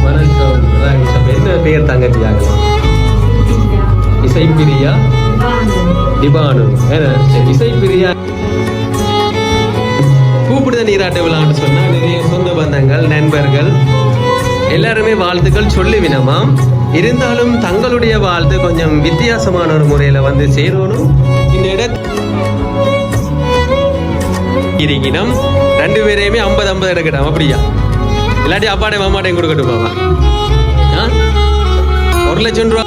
வணக்கம். என்ன பேர் தங்கச்சியாக? இசைப்பிரியா திபானு. இசைப்பிரியா கூப்பிடுத நீராட்ட விழான்னு சொன்னா நிறைய சொந்த பந்தங்கள் நண்பர்கள் எல்லாருமே வாழ்த்துக்கள் சொல்லிவினமாம். இருந்தாலும் தங்களுடைய வாழ்த்து கொஞ்சம் வித்தியாசமான ஒரு முறையில வந்து சேரணும். இந்த இருக்கணும் 2 பேரையுமே 50-50 எடுக்கட்டும். அப்படியா? இல்லாட்டி அப்பாடையும் அம்மாட்டையும் கொடுக்கட்டும் பாவா. 1 லட்சம் ரூபா.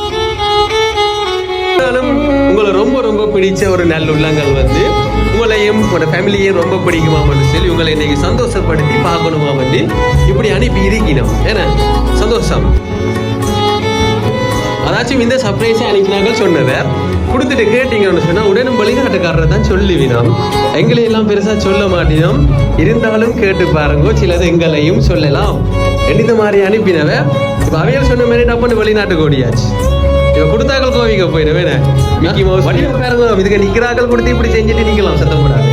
உங்களை ரொம்ப ரொம்ப பிடிச்ச ஒரு நல்ல உள்ளங்கள் வந்து உங்களையும் உங்களோட ஃபேமிலியையும் ரொம்ப பிடிக்குமான்னு சொல்லி உங்களை இன்னைக்கு சந்தோஷப்படுத்தி பார்க்கணுமா வந்து இப்படி அனுப்பி இருக்கணும். ஏன்னா சந்தோஷம். அதாச்சும் இந்த சர்ப்ரைஸை அனுப்பினாங்க சொன்னதை கொடுத்துட்டு கேட்டீங்கன்னு சொன்னா உடனும் வழிகாட்டுக்காரரை தான் சொல்லுவினோம். எங்களையெல்லாம் பெருசா சொல்ல மாட்டோம். இருந்தாலும் கேட்டு பாருங்க, சிலது எங்களையும் சொல்லலாம். இந்த மாதிரி அனுப்பினவ இப்ப அவையல் சொன்ன மாதிரி டப்புன்னு வெளிநாட்டுக்கு ஓடியாச்சு. இவ கொடுத்தாக்கள் கோவிக்க போயிடுவேன். மிக்கி மவுஸ் வடிவ பாருங்க, இதுக்கு நிக்கிறாக்கள் கொடுத்து இப்படி செஞ்சுட்டு நிக்கலாம், சத்தம் கூடாது.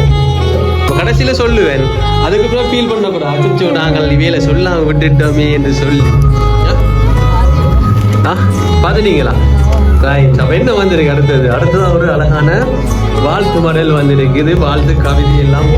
இப்போ கடைசியில சொல்லுவேன், அதுக்கப்புறம் ஃபீல் பண்ணக்கூடாது. அச்சோ நாங்கள் இவையில சொல்லாம விட்டுட்டோமே என்று சொல்லி பாத்துட்டீங்களா? அப்ப என்ன வந்திருக்கு அடுத்ததான் ஒரு அழகான வாழ்த்து மடல் வந்திருக்குது. வாழ்த்து கவிதை எல்லாம்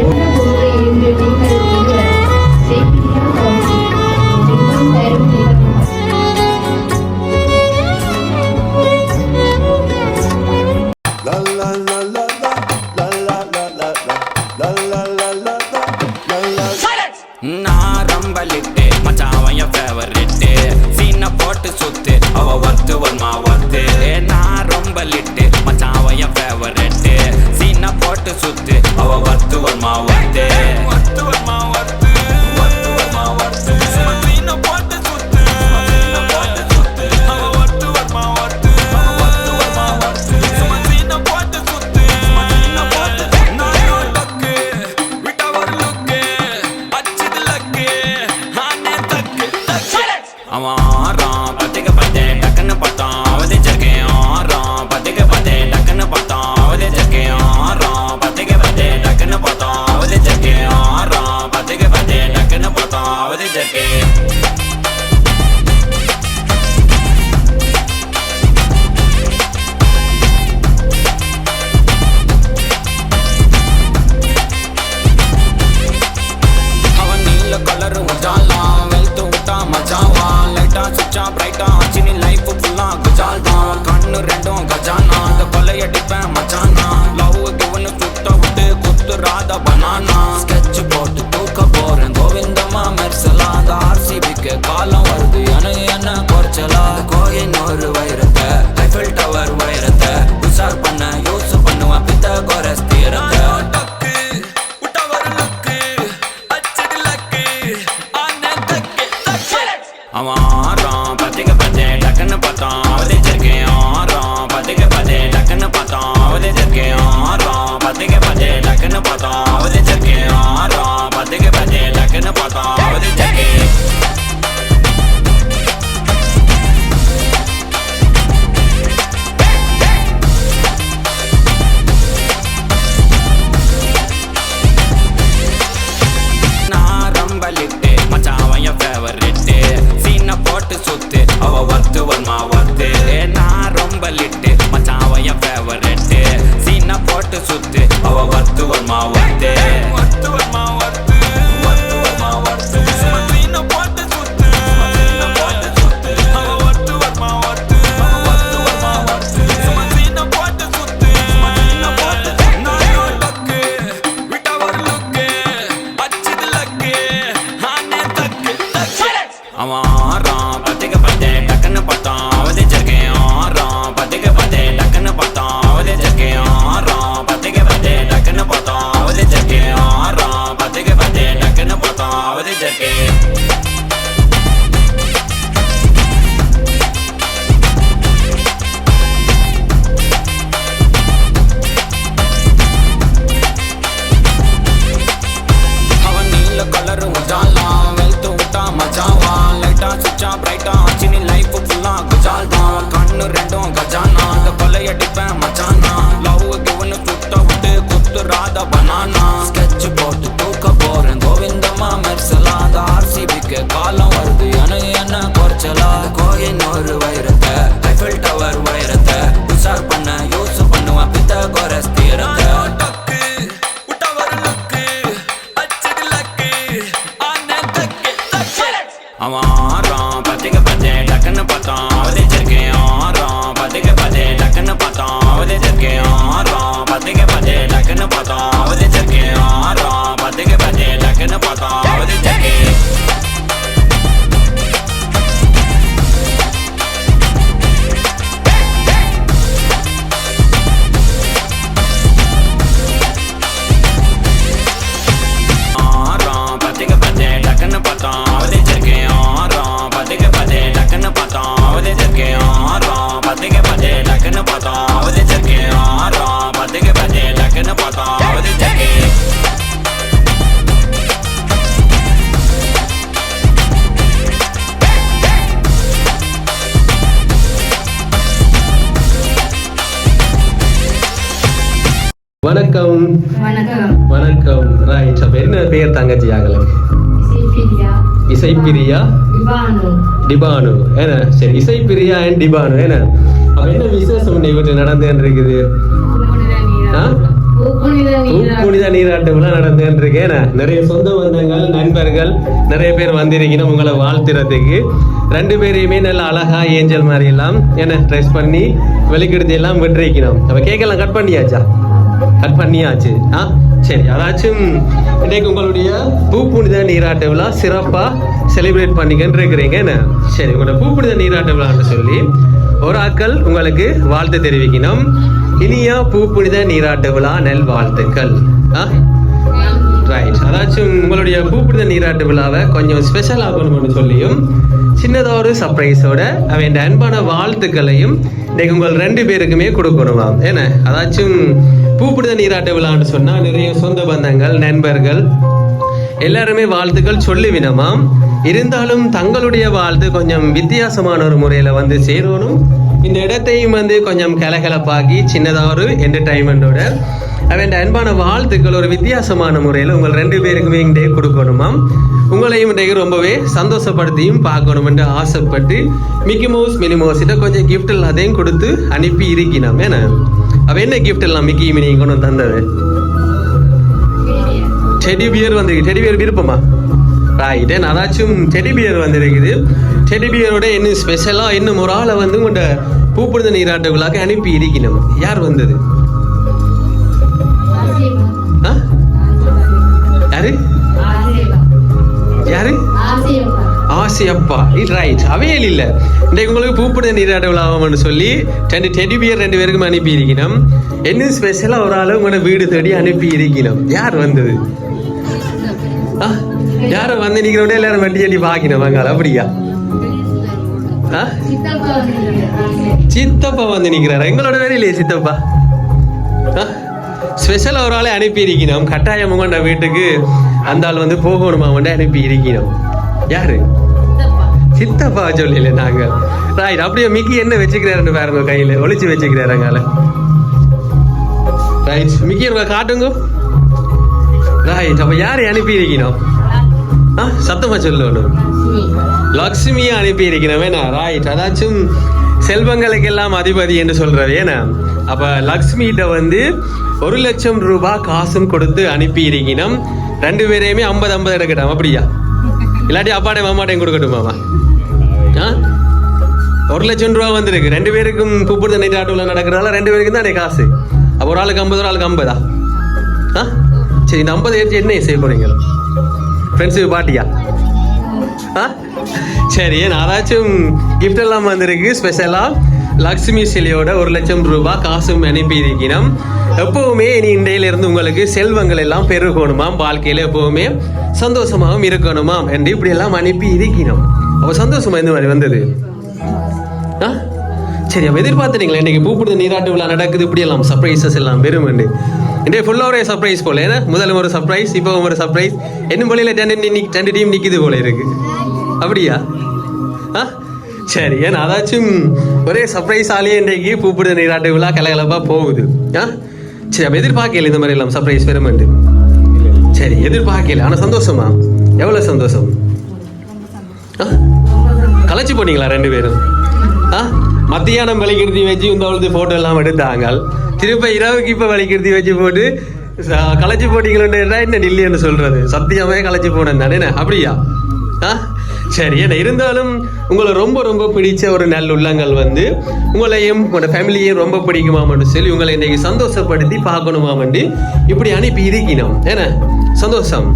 அவன் ஆறான் பத்துக்கு பத்து டக்குன்னு பார்த்தோம் அவதிச்சிருக்கேன் ஆறான் பத்துக்கு பத்து டக்குன்னு பார்த்தோம் அவதிச்சிருக்கேன் ஆறான் பத்துக்கு பத்து டக்குன்னு பார்த்தோம் அவதிச்சிருக்கேன் ஆறான் பத்துக்கு பத்து டக்குன்னு பார்த்தோம் அவதிச்சிருக்கேன் வணக்கம். வணக்கம். வணக்கம். ரைட். அப்ப என்ன பேர் தங்கச்சி ஆகலுக்கு? இசைப்பிரியா டிபானு. ஏன்னா சரி, இசைப்பிரியா அண்ட் டிபானு. ஏன்னா அப்ப என்ன விசேஷம் இவற்று நடந்துன்னு இருக்குது? புனித நீராட்டு விழா நடந்துன்னு இருக்கு. ஏன்னா நிறைய சொந்த பந்தங்கள் நண்பர்கள் நிறைய பேர் வந்திருக்கணும் உங்களை வாழ்த்துறதுக்கு. ரெண்டு பேரையுமே நல்ல அழகா ஏஞ்சல் மாதிரி எல்லாம் என்ன ட்ரெஸ் பண்ணி வெளிக்கெடுத்து எல்லாம் விட்டுருக்கணும். அப்ப கேக்கெல்லாம் கட் பண்ணியாச்சா? கட் பண்ணியாச்சு. சரி, அதாச்சும் இன்னைக்கு உங்களுடைய பூப்புனித நீராட்டு விழா சிறப்பா செலிப்ரேட் பண்ணிக்கின்னு இருக்கிறீங்க. என்ன சரி, உங்களோட பூப்புனித நீராட்டு விழான்னு சொல்லி ஒரு ஆக்கள் உங்களுக்கு வாழ்த்து தெரிவிக்கணும். இனியா பூப்புனித நீராட்டு விழா நெல் வாழ்த்துக்கள். ரைட். அதாச்சும் உங்களுடைய பூப்புனித நீராட்டு விழாவை கொஞ்சம் ஸ்பெஷல் ஆகணும்னு சொல்லியும் சின்னதாக ஒரு சர்ப்ரைஸோட அவன் அன்பான வாழ்த்துக்களையும் இன்னைக்கு உங்கள் ரெண்டு பேருக்குமே கொடுக்கணுமாம். ஏன்னா அதாச்சும் பூப்புனித நீராட்டு விழான்னு சொன்னா நிறைய சொந்த பந்தங்கள் நண்பர்கள் எல்லாருமே வாழ்த்துக்கள் சொல்லிவினமாம். இருந்தாலும் தங்களுடைய வாழ்த்து கொஞ்சம் வித்தியாசமான ஒரு முறையில வந்து சேரணும். இந்த இடத்தையும் வந்து கொஞ்சம் கலகலப்பாக்கி சின்னதாக ஒரு என்டர்டைன்மெண்டோட அவன் அன்பான வாழ்த்துக்கள் ஒரு வித்தியாசமான முறையில் உங்கள் ரெண்டு பேருக்குமே இங்கே கொடுக்கணுமாம். உங்களையும் இன்றைக்கு ரொம்பவே சந்தோஷப்படுத்தியும் பார்க்கணும் என்று ஆசைப்பட்டு மிக்கி மவுஸ் மினி மவுஸ்கிட்ட கொஞ்சம் கிஃப்ட் எல்லாத்தையும் கொடுத்து அனுப்பி இருக்கணும். ஏன்னா அவ என்ன கிஃப்ட் எல்லாம் மிக்கி மினி கொண்டு தந்தது? டெடி பியர் வந்து டெடி பியர் விருப்பமா? ரைட். அதாச்சும் டெடி பியர் வந்துருக்குது. டெடி பியரோட இன்னும் ஸ்பெஷலா இன்னும் ஒரு ஆளை வந்து உங்களோட பூப்புனித நீராட்டு விழாக்கு அனுப்பி இருக்கணும். யார் வந்தது? யாரு யாரு? ஆசியப்பா. ரைட். அவையல் இல்ல இன்றைக்கு உங்களுக்கு பூப்புனித நீராட்டு விழாவம்னு சொல்லி டெடி பியர் ரெண்டு பேருக்கும் அனுப்பி இருக்கணும். என்ன ஸ்பெஷலா ஒரு ஆளு உங்களோட வீடு தேடி அனுப்பி இருக்கணும். யார் வந்தது? யார வந்து நிக்கிறோட எல்லாரும் வண்டி அடி பாக்கணும் வாங்க. அப்படியா? சித்தப்பா வந்து நிக்கிறாரு. எங்களோட வேலையிலேயே சித்தப்பா ஸ்பெஷலா ஒரு ஆளை அனுப்பி இருக்கணும். கட்டாயம் உங்கள்ட வீட்டுக்கு அந்த ஆள் வந்து போகணுமா வந்து அனுப்பி இருக்கணும். யாரு? சித்தப்பா சொல்லல நாங்க. ரைட். அப்படியே மிக்கி என்ன வச்சுக்கிறாருன்னு பாருங்க, கையில ஒளிச்சு வச்சுக்கிறாருங்கால. ரைட். மிக்கி இருக்க காட்டுங்க. ரைட். அப்ப யாரை அனுப்பி இருக்கணும்? சத்தமா சொல்லணும். லக்ஷ்மியை அனுப்பி இருக்கணும். வேணா? ரைட். அதாச்சும் செல்வங்களுக்கெல்லாம் அதிபதி என்று சொல்றது. ஏன்னா அப்ப லக்ஷ்மிகிட்ட வந்து 1,00,000 ரூபாய் காசும் கொடுத்து அனுப்பி இருக்கணும். ரெண்டு பேரையுமே 50-50 எடுக்கட்டும். அப்படியா? இல்லாட்டி அப்பாட்டையும் அம்மாட்டையும் கொடுக்கட்டுமாமா? 1,00,000 ரூபா வந்துருக்கு. ரெண்டு பேருக்கும் பூப்புனித நீராட்டு நடக்கிறதால ரெண்டு பேருக்கும் தானே காசு. அப்போ ஒரு ஆளுக்கு 50, ஒரு ஆளுக்கு 50. சரி, இந்த 50 எடுத்து என்ன செய்ய போறீங்க? ஃப்ரெண்ட்ஸுக்கு பாட்டியா? சரி. அதாச்சும் கிஃப்ட் எல்லாம் வந்திருக்கு. ஸ்பெஷலா லக்ஷ்மி சிலையோட 1,00,000 ரூபாய் காசும் அனுப்பி இருக்கணும். எப்பவுமே இனி இன்றையில இருந்து உங்களுக்கு செல்வங்கள் எல்லாம் பெருகணுமாம். வாழ்க்கையில எப்பவுமே சந்தோஷமாகவும் இருக்கணுமாம் என்று இப்படி எல்லாம் அனுப்பி இருக்கணும். அப்ப சந்தோஷமா இந்த மாதிரி வந்தது. சரி, அப்ப எதிர்பார்த்தீங்களா இன்னைக்கு பூப்புனித நீராட்டு விழா நடக்குது, இப்படி எல்லாம் சர்ப்ரைசஸ் எல்லாம் வெறும் இன்றைய ஃபுல்லா ஒரே சர்ப்ரைஸ் போல. ஏன்னா முதல்ல ஒரு சர்ப்ரைஸ், இப்போ ஒரு சர்ப்ரைஸ், இன்னும் போல 2 டீம் நிக்குது போல இருக்கு. அப்படியா? சரி. ஏன்னா அதாச்சும் ஒரே சர்ப்ரைஸ் ஆலேயே இன்றைக்கு பூப்புனித நீராட்டு விழா கலகலப்பா போகுது. சரி, அப்ப எதிர்பார்க்கல இந்த மாதிரி எல்லாம் சர்ப்ரைஸ் பெருமண்டு. சரி, எதிர்பார்க்கல. ஆனா சந்தோஷமா? எவ்வளவு சந்தோஷம்? கலைச்சு போனீங்களா ரெண்டு பேரும்? மத்தியானம் வலிக்கிருத்தி வச்சு இந்த போட்டோ எல்லாம் எடுத்தாங்க. திருப்ப இரவுக்கு இப்ப வலிக்கிருத்தி வச்சு போட்டு கலைச்சு போட்டீங்களா? என்ன இல்லைன்னு சொல்றது? சத்தியமே கலைச்சு போனேன் தானே. அப்படியா? சரி, என்ன இருந்தாலும் உங்களை ரொம்ப ரொம்ப பிடிச்ச ஒரு நல்ல உள்ளங்கள் வந்து உங்களையும் உங்களோட ஃபேமிலியையும் ரொம்ப பிடிக்குமாமன்னு சொல்லி உங்களை இன்னைக்கு சந்தோஷப்படுத்தி பார்க்கணுமாமண்டி இப்படி அனுப்பி இருக்கணும். ஏன்னா சந்தோஷம்.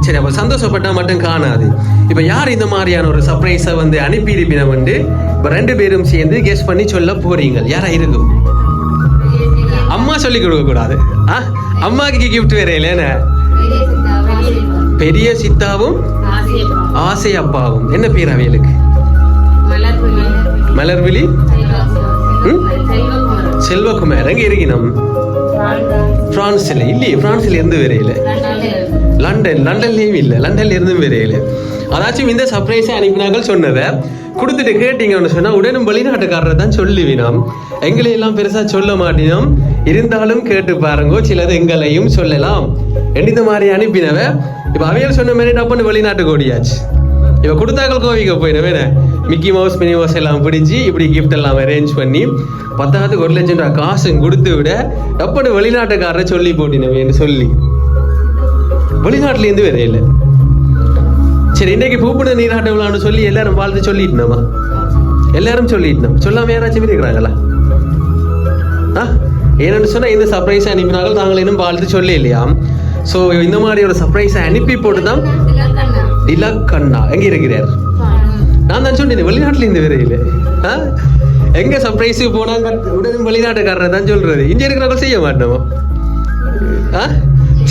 சரி, அப்போ சந்தோஷப்பட்டால் மட்டும் காணாது. இப்போ யார் இந்த மாதிரியான ஒரு சர்ப்ரைஸை வந்து அனுப்பி இருப்பினம் வந்து இப்போ 2 பேரும் சேர்ந்து கெஸ் பண்ணி சொல்ல போறீங்க. யாரா இருக்கும்? அம்மா சொல்லி கொடுக்க கூடாது. அம்மாக்கு கிஃப்ட் வேற இல்லைன்னு பெரிய சித்தாவும் ஆசை அப்பாவும். என்ன பேர் அவைகளுக்கு? மலர்விழி செல்வகுமார். எங்க இருக்கணும்? பிரான்ஸ்ல இல்லையே. பிரான்ஸ்ல இருந்து வரையில லண்டன்லயும் இல்ல. லண்டன்ல இருந்து வரையில. அதாச்சும் இந்த சர்ப்ரைஸை அனுப்பினார்கள் சொன்னதை கொடுத்துட்டு கேட்டீங்கன்னு சொன்னா உடனும் வெளிநாட்டுக்காரர் தான் சொல்லுவினோம். எங்களை எல்லாம் பெருசா சொல்ல மாட்டினோம். இருந்தாலும் கேட்டு பாருங்க, சிலது எங்களையும் சொல்லலாம். இந்த மாதிரி அனுப்பினவ இப்ப அவையல் சொன்ன மாதிரி டப்புன்னு வெளிநாட்டுக்கு ஓடியாச்சு. இப்ப கொடுத்தாக்கள் கோவிக்க போயினவே மிக்கி மவுஸ் மினி மவுஸ் எல்லாம் பிடிச்சி இப்படி கிஃப்ட் எல்லாம் அரேஞ்ச் பண்ணி 10,000 1 லட்சம் ரூபாய் காசும் கொடுத்து விட டப்புன்னு வெளிநாட்டுக்காரரை சொல்லி போட்டினவேன்னு சொல்லி வெளிநாட்டுல இருந்து வேற இல்லை. சரி, இன்னைக்கு பூப்புட நீராட்ட விழான்னு சொல்லி எல்லாரும் வாழ்த்து சொல்லிட்டோமா? எல்லாரும் சொல்லிட்டோம். சொல்லாம யாராச்சும் இருக்கிறாங்களா? ஏன்னு சொன்னா இந்த சர்ப்ரைஸ் அனுப்பினார்கள் தாங்கள் இன்னும் வாழ்த்து சொல்லி இல்லையா? ஸோ இந்த மாதிரி ஒரு சர்ப்ரைஸை அனுப்பி போட்டு தான் டிலக்கண்ணா எங்க இருக்கிறார்? நான் தான் சொன்னேன் வெளிநாட்டுல இருந்து வேற இல்லை. எங்க சர்ப்ரைஸுக்கு போனாங்க உடனே வெளிநாட்டுக்காரரை தான் சொல்றது. இங்க இருக்கிறவங்க செய்ய மாட்டோம்.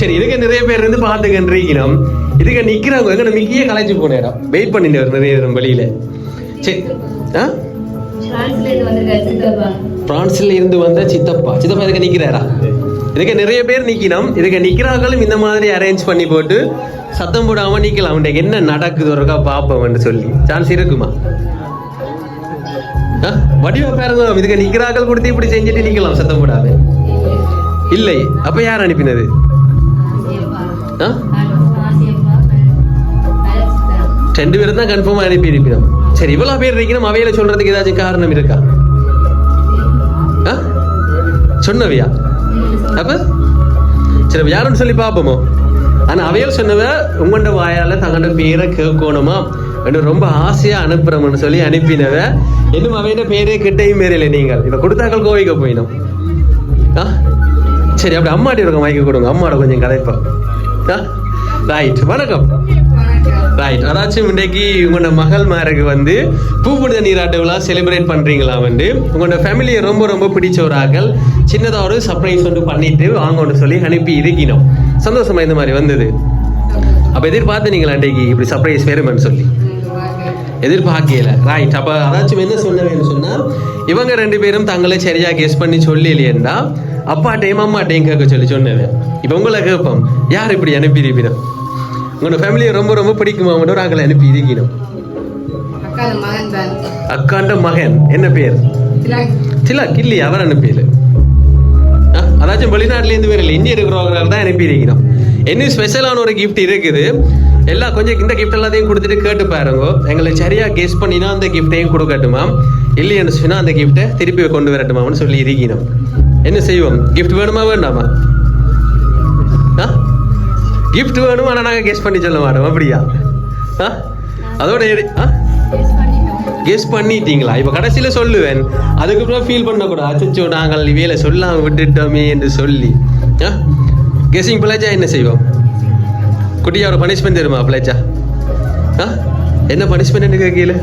சரி, இதுக்கு நிறைய பேர் இருந்து பார்த்துக்கணும். இதுக்கு நிக்கிறவங்க எங்க மிக்கியே கலைச்சு போனேன் வெயிட் பண்ணிட்டு நிறைய நேரம் வெளியில. சரி, பிரான்ஸ்ல இருந்து வந்த சித்தப்பா இதுக்கு நிக்கிறாரா? இதுக்கு நிறைய பேர் நிக்கணும். இதுக்கு நிக்கிறாங்களும் இந்த மாதிரி அரேஞ்ச் பண்ணி போட்டு சத்தம் போடாம நிக்கலாம். அவனுக்கு என்ன நடக்குது ஒருக்கா பாப்போம்னு சொல்லி சான்ஸ் இருக்குமா? வடிவா பாருங்க. இதுக்கு நிக்கிறார்கள் கொடுத்து இப்படி செஞ்சுட்டு நிக்கலாம் சத்தம் போடாம. இல்லை, அப்ப யார் அனுப்பினது? 2 பேரும் தான் கன்ஃபார்மா அனுப்பி இருப்பினோம். சரி, இவ்வளவு பேர் இருக்கணும். அவையில சொல்றதுக்கு ஏதாச்சும் காரணம் இருக்கா? சொன்னவையா? அப்ப சரி, யாருன்னு சொல்லி பாப்போமோ. ஆனா அவையல் சொன்னவ உங்கண்ட வாயால தங்கண்ட பேரை கேட்கணுமா ரொம்ப ஆசையா அனுப்புறோம்னு சொல்லி அனுப்பினவ இன்னும் அவையோட பேரே கிட்டையும் பேரில்லை. நீங்கள் இப்ப கொடுத்தாக்கள் கோவிக்க போயிடும். சரி, அப்படி அம்மாட்டி இருக்க வாங்கி கொடுங்க. அம்மாவோட கொஞ்சம் கதைப்பா. ரைட், வணக்கம். ரைட், அதாச்சும் இன்றைக்கு உங்களோட மகள்மாருக்கு வந்து பூப்புனித நீராட்ட விழா செலிப்ரேட் பண்றீங்களா? வந்து உங்களோட ஃபேமிலியை ரொம்ப ரொம்ப பிடிச்ச ஒரு ஆக்கள் சின்னதாக ஒரு சர்ப்ரைஸ் வந்து பண்ணிட்டு வாங்கன்னு சொல்லி அனுப்பி இருக்கணும். சந்தோஷமா இந்த மாதிரி வந்தது. அப்ப எதிர்பார்த்தீங்களா இன்றைக்கு இப்படி சர்ப்ரைஸ் வேறுமென்னு சொல்லி? எதிர்பார்க்கல. ரைட், அப்ப அதாச்சும் என்ன சொன்னவேன்னு சொன்னா இவங்க 2 பேரும் தங்களை சரியா கெஸ் பண்ணி சொல்லி இல்லையண்டா அப்பாட்டையும் அம்மாட்டையும் கேட்க சொல்லி சொன்னவன். இப்ப உங்களை கேட்போம், யார் இப்படி அனுப்பி இருப்பினோம்? உங்களோட ஃபேமிலியை ரொம்ப ரொம்ப பிடிக்குமா? மட்டும் ஆக்களை அனுப்பி இருக்கணும். அக்காண்ட மகன் என்ன பேர்? திலக். இல்லையா, அவர் அனுப்பியல. அதாச்சும் வெளிநாட்டுல இருந்து வேற இல்லை, இந்திய இருக்கிறவங்க தான் அனுப்பி இருக்கணும். இன்னும் ஸ்பெஷலான ஒரு கிஃப்ட் இருக்குது. எல்லாம் கொஞ்சம் இந்த கிஃப்ட் எல்லாத்தையும் கொடுத்துட்டு கேட்டு பாருங்க. எங்களை சரியா கெஸ் பண்ணினா அந்த கிஃப்டையும் கொடுக்கட்டுமா, இல்லைன்னு சொன்னா அந்த கிஃப்டை திருப்பி கொண்டு வரட்டுமான்னு சொல்லி இருக்கணும். என்ன செய்வோம்? கிஃப்ட் வேணுமா வேண்டாமா? கிஃப்ட் வேணும். ஆனா நாங்க கெஸ் பண்ணி சொல்ல மாட்டோம். அப்படியா? அதோட கெஸ் பண்ணிட்டீங்களா? இப்ப கடைசியில சொல்லுவேன். அதுக்கப்புறம் ஃபீல் பண்ணக்கூடாது, அச்சோ நாங்கள் வேலை சொல்லாம விட்டுட்டோமே என்று சொல்லி. கெஸிங் பிள்ளைச்சா என்ன செய்வோம்? குட்டியா ஒரு பனிஷ்மெண்ட் தருமா பிள்ளைச்சா? என்ன பனிஷ்மெண்ட் கேட்கல?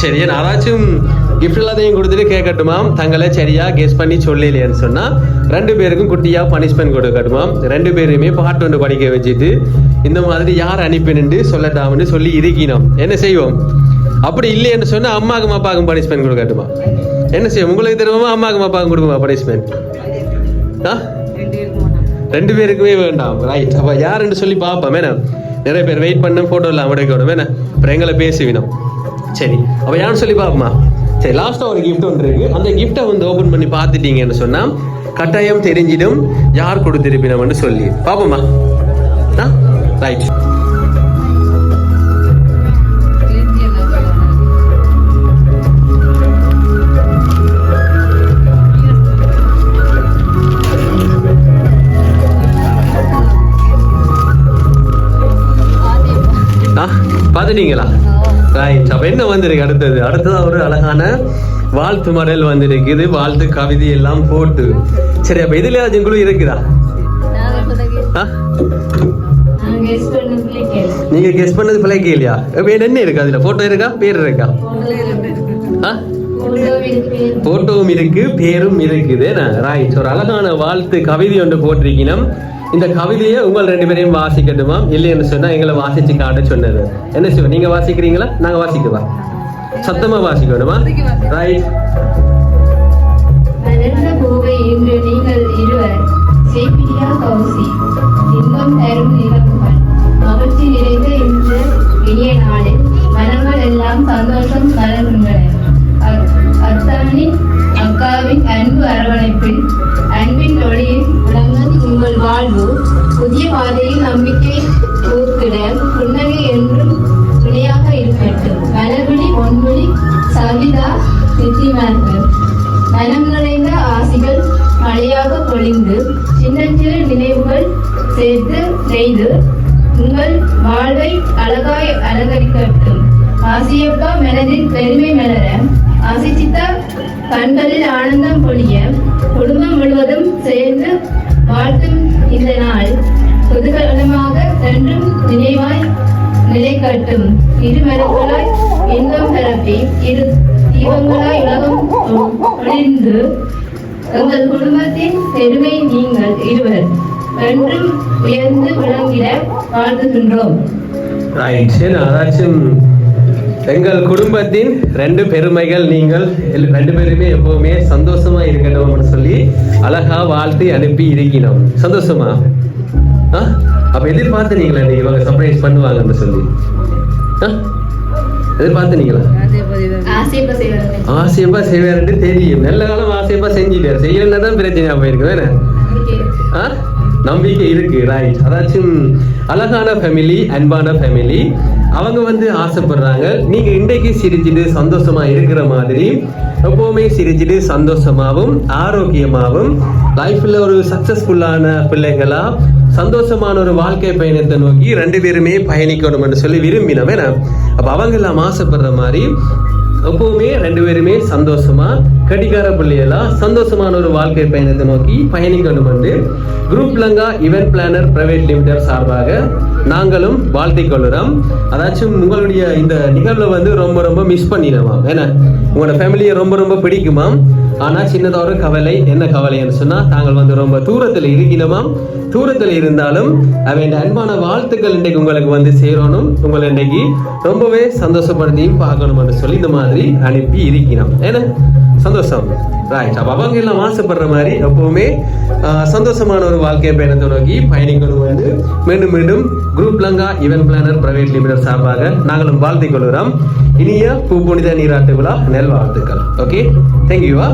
சரி, யாராச்சும் கிஃப்ட் எல்லாத்தையும் கொடுத்துட்டு கேட்கட்டுமாம். தங்களை சரியா கெஸ் பண்ணி சொல்லலையேன்னு சொன்னா 2 பேருக்கும் குட்டியா பனிஷ்மெண்ட் கொடுக்கட்டுமாம். 2 பேருமே பாட்டு ஒன்று படிக்க வச்சுட்டு இந்த மாதிரி யார் அனுப்பினு சொல்லட்டாம்னு சொல்லி இருக்கணும். என்ன செய்வோம்? அப்படி இல்லைன்னு சொன்னா அம்மாக்கும் அப்பாவுக்கும் பனிஷ்மெண்ட் கொடுக்கட்டுமா? என்ன செய்வோம்? உங்களுக்கு தெரியுமா? அம்மாக்கும் அப்பாவுக்கும் கொடுக்குமா பனிஷ்மெண்ட்? 2 பேருக்குமே வேண்டாம். ரைட், அப்ப யாருன்னு சொல்லி பார்ப்போம். வேணா நிறைய பேர் வெயிட் பண்ண போட்டோ எல்லாம் எடுக்கணும். வேணா அப்புறம் எங்களை பேசுவினோம். சரி, அப்ப யாருன்னு சொல்லி பார்ப்போமா? சரி, லாஸ்டா ஒரு கிஃப்ட் ஒன்று இருக்கு. அந்த கிஃப்டை வந்து ஓபன் பண்ணி பார்த்துட்டீங்கன்னு சொன்னா கட்டாயம் தெரிஞ்சிடும் யார் கொடுத்திருப்பினோம்னு சொல்லி பார்ப்போமா? ரைட். பாத்துட்டீங்களா? ரைட். அப்ப என்ன வந்திருக்கு அடுத்தது ஒரு அழகான வாழ்த்து மடல் வந்திருக்கு. இது வாழ்த்து கவிதை எல்லாம் போட்டு. சரி, அப்ப இதுல குழு இருக்குதா? நீங்க கெஸ் பண்ணது பிள்ளை கேளியா? என்ன இருக்கு அதுல? போட்டோ இருக்கா, பேர் இருக்கா? போட்டோவும் இருக்கு, பேரும் இருக்குது. ரைட். ஒரு அழகான வாழ்த்து கவிதை ஒன்று போட்டிருக்கணும். இந்த கவிதையை உங்கள் 2 பேரையும் வாசிக்கட்டுமா? இல்லைன்னு சொன்னா எங்களை வாசிச்சு காட்ட சொன்னது. என்ன செய்வோம்? நீங்க வாசிக்கிறீங்களா, நாங்க வாசிக்கவா? சத்தமா வாசிக்கணுமா? ரைட். மலர்ந்த பூவை இன்று நீங்கள் இருவர் சேப்பிடியா கௌசி இன்பம் தரும் நிலவுகள் மகிழ்ச்சி நிறைந்த இன்று இனிய நாளில் மனங்கள் எல்லாம் சந்தோஷம் மலர்கின்றன. அத்தானின் அக்காவின் அன்பு அரவணைப்பில் அன்பின் ஒளியில் விளங்கும் உங்கள் வாழ்வு புதிய பாதையில் நம்பிக்கை ஊர்த்திட புன்னகை என்றும் துணையாக இருக்கட்டும். மலர்விழி பொன்மொழி சவிதா நித்திமார்கள் மனம் நிறைந்த ஆசிகள் மழையாக பொழிந்து சின்ன சிறு நினைவுகள் சேர்த்து செய்து உங்கள் வாழ்வை அழகாய் அலங்கரிக்கட்டும். ஆசியப்பா மனதில் பெருமை மலர ஆசிச்சித்த கண்களில் ஆனந்தம் பொழிய குடும்பம் முழுவதும் சேர்ந்து வாழ்த்தும் இந்த நாள் குதூகலமாக என்றும் நினைவாய் நிலைக்கட்டும். இருமருக்களாய் இன்பம் பரப்பி இரு தீபங்களாய் உலகம் ஒளிர்ந்து எங்கள் குடும்பத்தின் பெருமை நீங்கள் இருவர் என்றும் உயர்ந்து விளங்கிட வாழ்த்துகின்றோம். அதாச்சும் எங்கள் குடும்பத்தின் 2 பெருமைகள் நீங்கள் 2 பேருமே எப்பவுமே சந்தோஷமா இருக்கணும்னு சொல்லி அழகா வாழ்த்து அனுப்பி இருக்கணும். சந்தோஷமா? அப்ப எதிர்பார்த்தீங்களா நீங்க இவங்க சர்ப்ரைஸ் பண்ணுவாங்கன்னு சொல்லி? எதிர்பார்த்தீங்களா? ஆசையப்பா செய்வாருன்னு தெரியும். நல்ல காலம் ஆசையப்பா செஞ்சுட்டாரு. செய்யலன்னா தான் பிரச்சனையா போயிருக்கு. வேற நம்பிக்கை இருக்கு. ரைட். அதாச்சும் அழகான ஃபேமிலி, அன்பான ஃபேமிலி. அவங்க ஆசைப்படுறாங்க நீங்க இன்றைக்கு சிரிச்சுட்டு சந்தோஷமா இருக்கிற மாதிரி எப்பவுமே சிரிச்சுட்டு சந்தோஷமாவும் ஆரோக்கியமாவும் லைஃப்ல ஒரு சக்சஸ்ஃபுல்லான பிள்ளைகளா சந்தோஷமான ஒரு வாழ்க்கை பயணத்தை நோக்கி 2 பேருமே பயணிக்கணும்னு சொல்லி விரும்பினோம். அப்ப அவங்க எல்லாம் ஆசைப்படுற மாதிரி எப்பவுமே 2 பேருமே சந்தோஷமா கடிகார பிள்ளைகளா சந்தோஷமான ஒரு வாழ்க்கை பயணத்தை நோக்கி பயணிக்கணும் என்று group Lanka event planar private limited சார்பாக நாங்களும் வாழ்த்திக் கொள்கிறோம். அதாச்சும் உங்களுடைய இந்த நிகழ்வை ரொம்ப ரொம்ப மிஸ் பண்ணிடுவாம். உங்களோட ஃபேமிலியை ரொம்ப ரொம்ப பிடிக்குமாம். ஆனா சின்னதா ஒரு கவலை. என்ன கவலைன்னு சொன்னா தாங்கள் ரொம்ப தூரத்துல இருக்கணுமாம். தூரத்துல இருந்தாலும் அவன் அன்பான வாழ்த்துக்கள் இன்றைக்கு உங்களுக்கு சேரணும். உங்களை இன்றைக்கு ரொம்பவே சந்தோஷப்படுத்தியும் பார்க்கணும்னு சொல்லி இந்த மாதிரி அனுப்பி இருக்கணும். சந்தோஷம். ரைட். அப்ப அவங்க எல்லாம் ஆசைப்படுற மாதிரி எப்பவுமே சந்தோஷமான ஒரு வாழ்க்கை பயணத்தை நோக்கி பயணிக்கணும் மீண்டும் மீண்டும் group Lanka event planar private limited சார்பாக நாங்களும் வாழ்த்திக் கொள்கிறோம். இனிய பூப்புனித நீராட்டு விழா நெல் வாழ்த்துக்கள். ஓகே, தேங்க்யூவா.